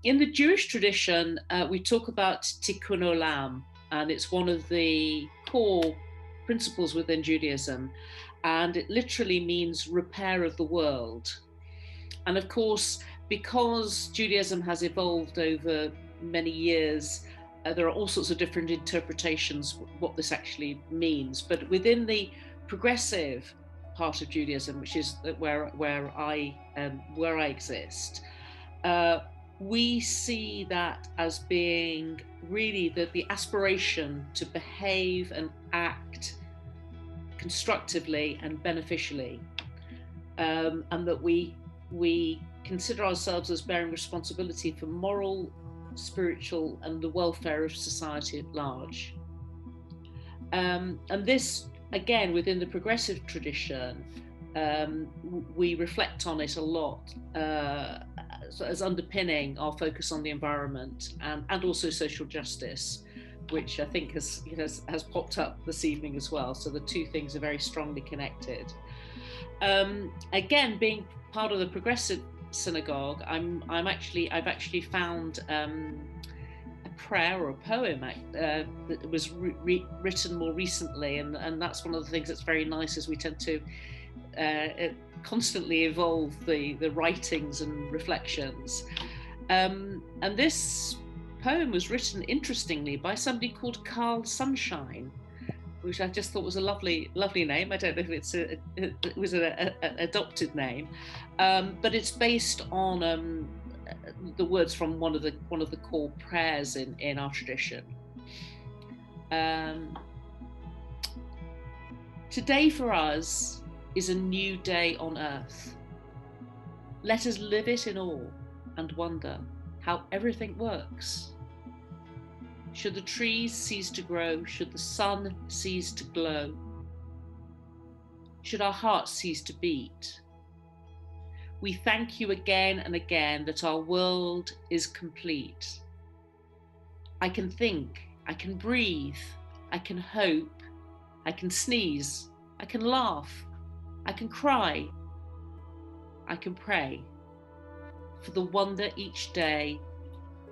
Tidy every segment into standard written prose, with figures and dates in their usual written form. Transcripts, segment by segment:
In the Jewish tradition, we talk about Tikkun Olam, and it's one of the core principles within Judaism, and it literally means repair of the world. And of course, because Judaism has evolved over many years, there are all sorts of different interpretations what this actually means. But within the progressive part of Judaism, which is where I exist, we see that as being really the aspiration to behave and act constructively and beneficially, and that we consider ourselves as bearing responsibility for moral, spiritual, and the welfare of society at large. And this, again, within the progressive tradition, we reflect on it a lot as underpinning our focus on the environment and also social justice, which I think has popped up this evening as well. So the two things are very strongly connected. Again, being part of the progressive synagogue, I've actually found a prayer or a poem that was written more recently, and that's one of the things that's very nice, as we tend to constantly evolve the writings and reflections. And this poem was written, interestingly, by somebody called Carl Sunshine, which I just thought was a lovely name. I don't know if it was an adopted name, but it's based on the words from one of the core prayers in our tradition. Today for us is a new day on earth. Let us live it in awe and wonder how everything works. Should the trees cease to grow, should the sun cease to glow, should our hearts cease to beat, we thank you again and again that our world is complete. I can think, I can breathe, I can hope, I can sneeze, I can laugh, I can cry, I can pray, for the wonder each day,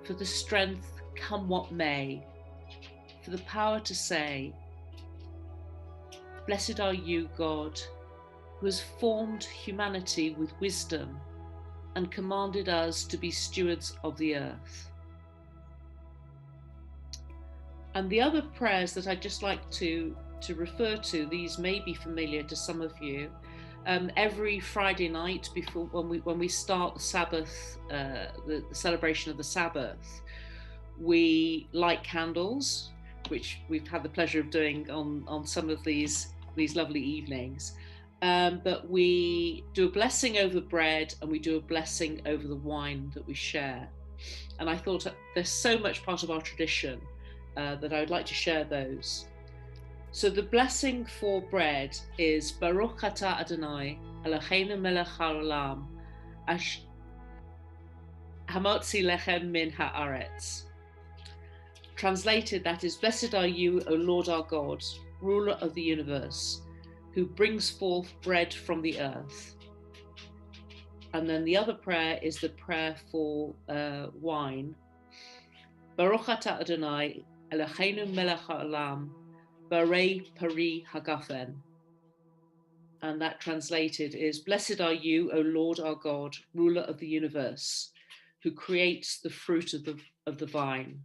for the strength come what may, for the power to say, blessed are you, God, who has formed humanity with wisdom and commanded us to be stewards of the earth. And the other prayers that I'd just like to refer to, these may be familiar to some of you. Every Friday night before, when we start the Sabbath, the celebration of the Sabbath, we light candles, which we've had the pleasure of doing on some of these lovely evenings. But we do a blessing over bread and we do a blessing over the wine that we share. And I thought there's so much part of our tradition that I would like to share those. So the blessing for bread is Baruch Atah Adonai Eloheinu melech haolam hamotzi lechem min haaretz. Translated, that is, blessed are you, O Lord our God, ruler of the universe, who brings forth bread from the earth. And then the other prayer is the prayer for wine. Baruch Atah Adonai Eloheinu melech haolam Barei Pari Hagafen. And that translated is, blessed are you, O Lord our God, ruler of the universe, who creates the fruit of the vine.